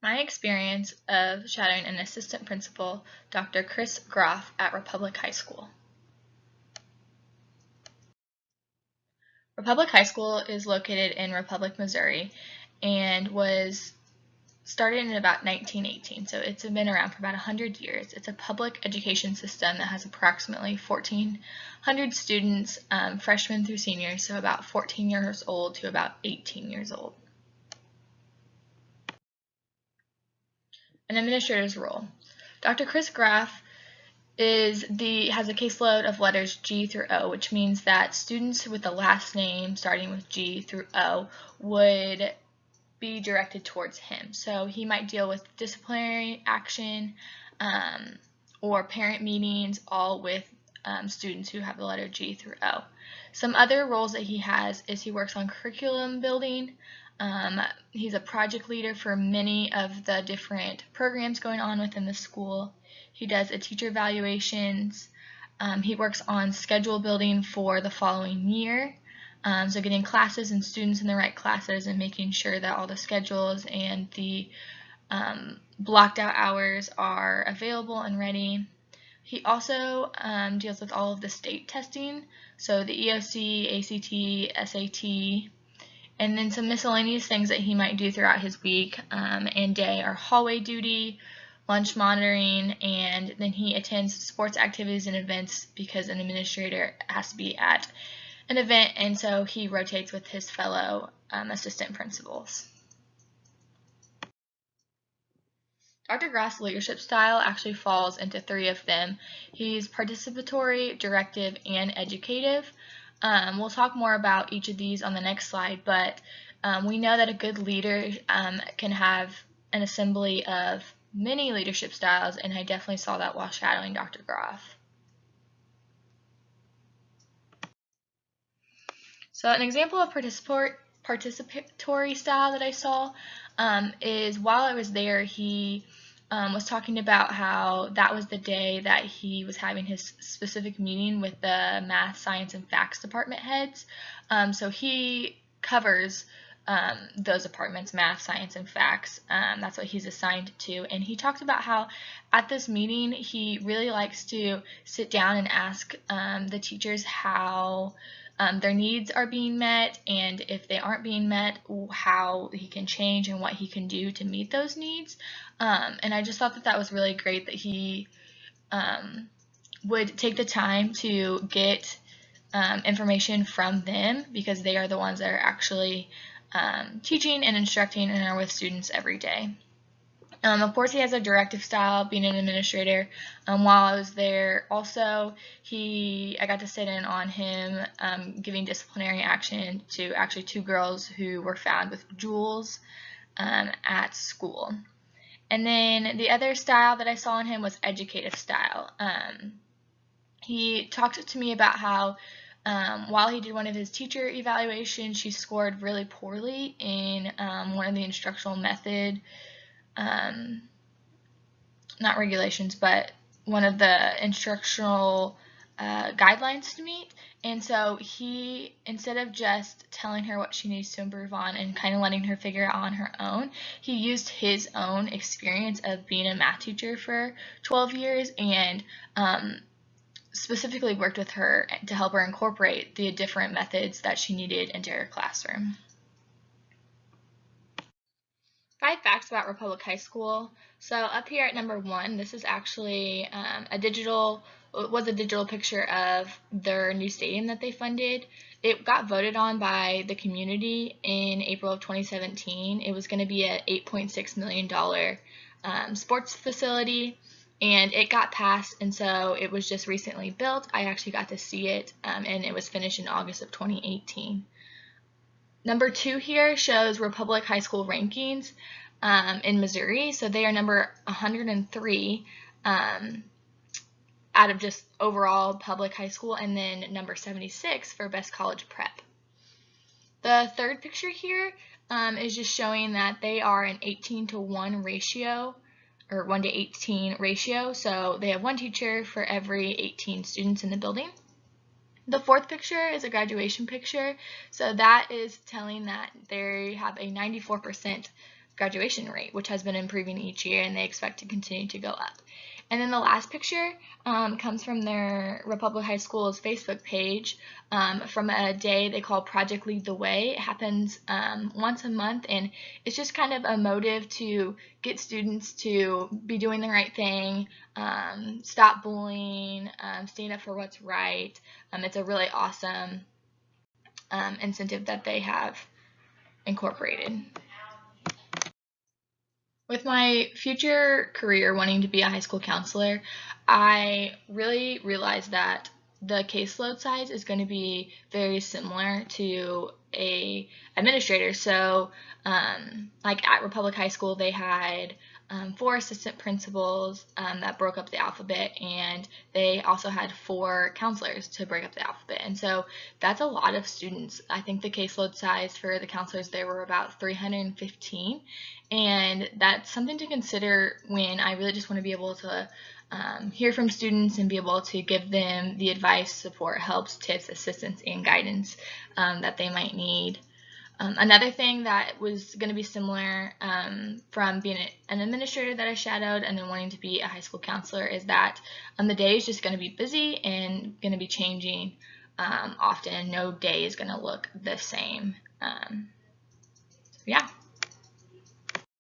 My experience of shadowing an assistant principal, Dr. Chris Groff, at Republic High School. Republic High School is located in Republic, Missouri, and was started in about 1918, so it's been around for about 100 years. It's a public education system that has approximately 1,400 students, freshmen through seniors, so about 14 years old to about 18 years old. An administrator's role. Dr. Chris Graff has a caseload of letters G through O, which means that students with a last name starting with G through O would be directed towards him. So he might deal with disciplinary action or parent meetings, all with students who have the letter G through O. Some other roles that he has is he works on curriculum building. He's a project leader for many of the different programs going on within the school. He does a teacher evaluations. He works on schedule building for the following year. So getting classes and students in the right classes and making sure that all the schedules and the blocked out hours are available and ready. He also deals with all of the state testing, so the EOC, ACT, SAT, and then some miscellaneous things that he might do throughout his week and day are hallway duty, lunch monitoring, and then he attends sports activities and events because an administrator has to be at an event, and so he rotates with his fellow assistant principals. Dr. Graff's leadership style actually falls into three of them. He's participatory, directive, and educative. We'll talk more about each of these on the next slide, but we know that a good leader can have an assembly of many leadership styles, and I definitely saw that while shadowing Dr. Graff. So an example of participatory style that I saw is while I was there, he was talking about how that was the day that he was having his specific meeting with the math, science, and facts department heads. So he covers those departments, math, science, and facts. That's what he's assigned to. And he talked about how at this meeting he really likes to sit down and ask the teachers how their needs are being met, and if they aren't being met, how he can change and what he can do to meet those needs. And I just thought that that was really great that he would take the time to get information from them, because they are the ones that are actually teaching and instructing and are with students every day. Of course, he has a directive style, being an administrator. While I was there, also, I got to sit in on him giving disciplinary action to actually 2 girls who were found with jewels at school. And then the other style that I saw in him was educative style. He talked to me about how while he did one of his teacher evaluations, she scored really poorly in one of the instructional method not regulations, but one of the instructional guidelines to meet. And so he, instead of just telling her what she needs to improve on and kind of letting her figure it out on her own, he used his own experience of being a math teacher for 12 years and specifically worked with her to help her incorporate the different methods that she needed into her classroom. 5 facts about Republic High School. So up here at number 1, this is actually a digital picture of their new stadium that they funded. It got voted on by the community in April of 2017. It was going to be an $8.6 million sports facility, and it got passed, and so it was just recently built. I actually got to see it, and it was finished in August of 2018. Number 2 here shows Republic High School rankings in Missouri. So they are number 103 out of just overall public high school, and then number 76 for best college prep. The third picture here is just showing that they are an 18-to-1 ratio, or 1-to-18 ratio. So they have 1 teacher for every 18 students in the building. The fourth picture is a graduation picture, so that is telling that they have a 94% graduation rate, which has been improving each year, and they expect to continue to go up. And then the last picture comes from their Republic High School's Facebook page from a day they call Project Lead the Way. It happens once a month, and it's just kind of a motive to get students to be doing the right thing, stop bullying, stand up for what's right. It's a really awesome incentive that they have incorporated. With my future career wanting to be a high school counselor, I really realized that the caseload size is going to be very similar to a administrator. So like at Republic High School, they had 4 assistant principals that broke up the alphabet, and they also had 4 counselors to break up the alphabet. And so that's a lot of students. I think the caseload size for the counselors there were about 315, and that's something to consider when I really just want to be able to hear from students and be able to give them the advice, support, helps, tips, assistance, and guidance that they might need. Another thing that was going to be similar from being an administrator that I shadowed and then wanting to be a high school counselor is that the day is just going to be busy and going to be changing often. No day is going to look the same. Yeah.